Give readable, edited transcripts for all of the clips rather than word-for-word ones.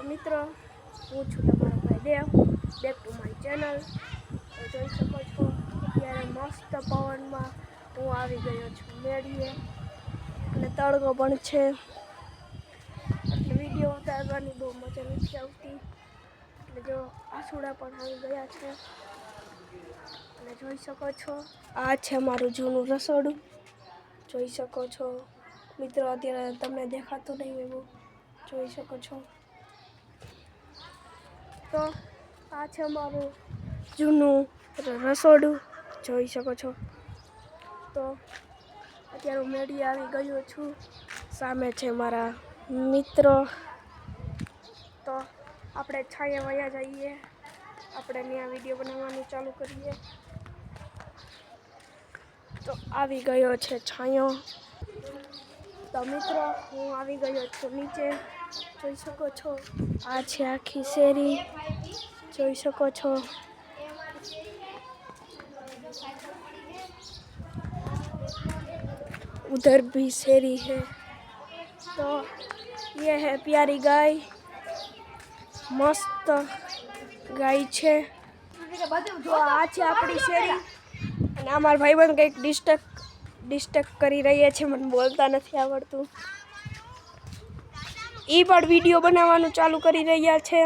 તો મિત્રો હું છું તમારો ભાઈ દેવ, બેક ટુ માય ચેનલ. તો જોઈ શકો છો અત્યારે મસ્ત પવનમાં હું આવી ગયો છું મેળીએ, અને તડકો પણ છે એટલે વિડીયો ઉતારવાની બહુ મજા નથી આવતી. એટલે જો આસુડા પણ આવી ગયા છે અને જોઈ શકો છો આ છે મારું જૂનું રસોડું. જોઈ શકો છો મિત્રો, અત્યારે તમને દેખાતું નહીં એવું જોઈ શકો છો. તો આ છે મારું જૂનું રસોડું, જોઈ શકો છો. તો અત્યારે હું મેળીએ આવી ગયો છું, સામે છે મારા મિત્રો. તો આપણે છાયા વયા જઈએ, આપણે ત્યાં વિડીયો બનાવવાનું ચાલુ કરીએ. તો આવી ગયો છે છાંયો. તો મિત્રો હું આવી ગયો છું નીચે, જોઈ શકો છો. આ છે આખી શેરી, જોઈ શકો છો. उधर भी शेरी है. तो ये है प्यारी गाय, मस्त गाय છે. જો આ છે આપણી શેરી, અને અમારા ભાઈબંધ કંઈક ડિસ્ટર્બ કરી રહ્યા છે, મને બોલતા નથી આવડતું. એ પણ વિડીયો બનાવવાનું ચાલુ કરી રહ્યા છે.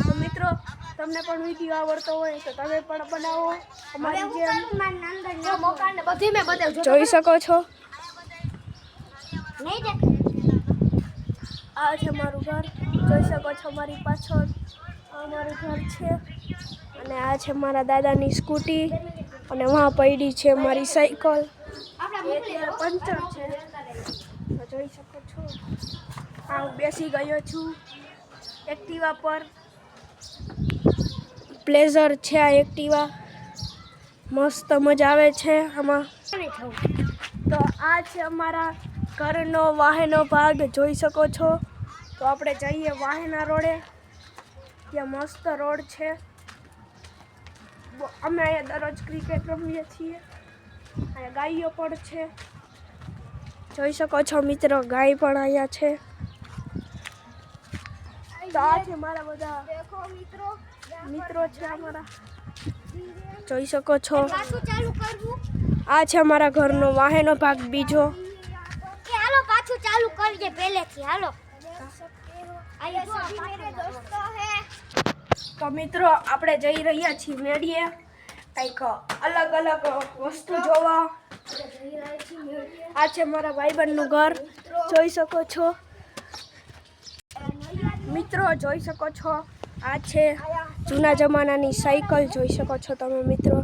તો મિત્રો તમને પણ વિડીયો આવડતો હોય તો તમે પણ બનાવો અમારી જેમ. જોઈ શકો છો આ છે મારું ઘર, જોઈ શકો છો. મારી પાછળ અમારું ઘર છે, અને આ છે મારા દાદાની સ્કૂટી, અને વहाँ પડી છે મારી સાયકલ. અત્યારે પંચર છે, તો જોઈ શકો છો. હું બેસી ગયો છું એક્ટિવા પર. પ્લેઝર છે આ એક્ટિવા, મસ્ત મજા આવે છે આમાં. તો આ છે અમારા ઘરનો વાહનો ભાગ, જોઈ શકો છો. તો આપણે જઈએ વાહના રોડે, ત્યાં મસ્ત રોડ છે. અમે અહીંયા દરરોજ ક્રિકેટ રમીએ છીએ. અહીંયા ગાયો પણ છે, જોઈ શકો છો મિત્રો. ગાય પણ અહીંયા છે. તો આ છે મારા બધા મિત્રો છે અમારા, જોઈ શકો છો. આ છે અમારા ઘરનો વાહનો ભાગ બીજો. હાલો પાછું ચાલુ કરજે પહેલેથી. હાલો તો મિત્રો આપણે જઈ રહ્યા છીએ મેળીએ, કંઈક અલગ અલગ વસ્તુ જોવા. આ છે મારા ભાઈબંધનું ઘર, જોઈ શકો છો મિત્રો. જોઈ શકો છો આ છે જૂના જમાનાની સાયકલ, જોઈ શકો છો તમે મિત્રો.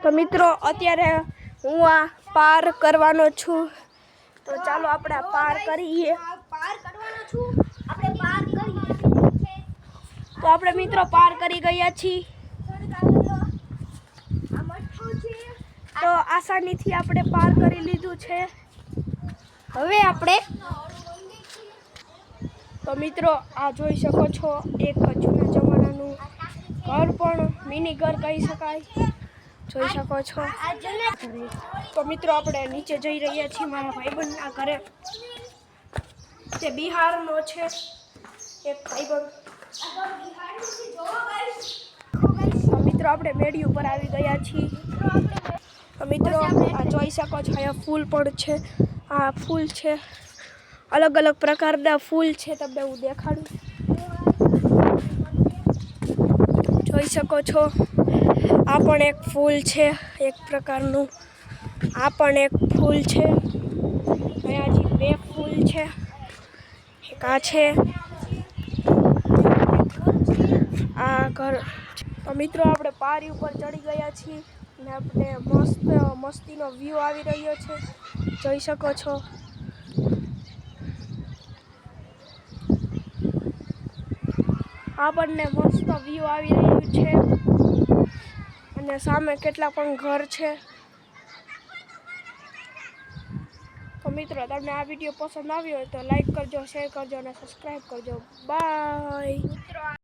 તો મિત્રો અત્યારે હું આ પાર કરવાનો છું, તો ચાલો આપણે પાર કરીએ. તો આપણે મિત્રો પાર કરી ગયા છીએ. તો આસાનીથી આપણે પાર કરી લીધું છે. હવે આપણે તો મિત્રો આ જોઈ શકો છો એક જૂના જમાનાનું ઘર, પણ મિની ઘર કહી શકાય, જોઈ શકો છો. તો મિત્રો આપણે નીચે જઈ રહ્યા છીએ મારા ભાઈબંધના ઘરે. તે બિહારનો છે એક ભાઈબંધ. તો મિત્રો આપણે મેળી ઉપર આવી ગયા છીએ. તો મિત્રો આ જોઈ શકો છો, અહીંયા ફૂલ પણ છે. આ ફૂલ છે, અલગ અલગ પ્રકારના ફૂલ છે, તમને હું દેખાડું. જોઈ શકો છો આ પણ એક ફૂલ છે એક પ્રકારનું. આ પણ એક ફૂલ છે. અહીંયા હજી બે ફૂલ છે, એક આ છે, આ ઘર. તો મિત્રો આપણે પારી ઉપર ચડી ગયા છીએ, અને આપણે મસ્તીનો વ્યૂ આવી રહ્યો છે, જોઈ શકો છો. આપણને મસ્ત વ્યૂ આવી રહ્યું છે, અને સામે કેટલા પણ ઘર છે. તો મિત્રો તમને આ વિડીયો પસંદ આવ્યો હોય તો લાઈક કરજો, શેર કરજો અને સબસ્ક્રાઈબ કરજો. બાય.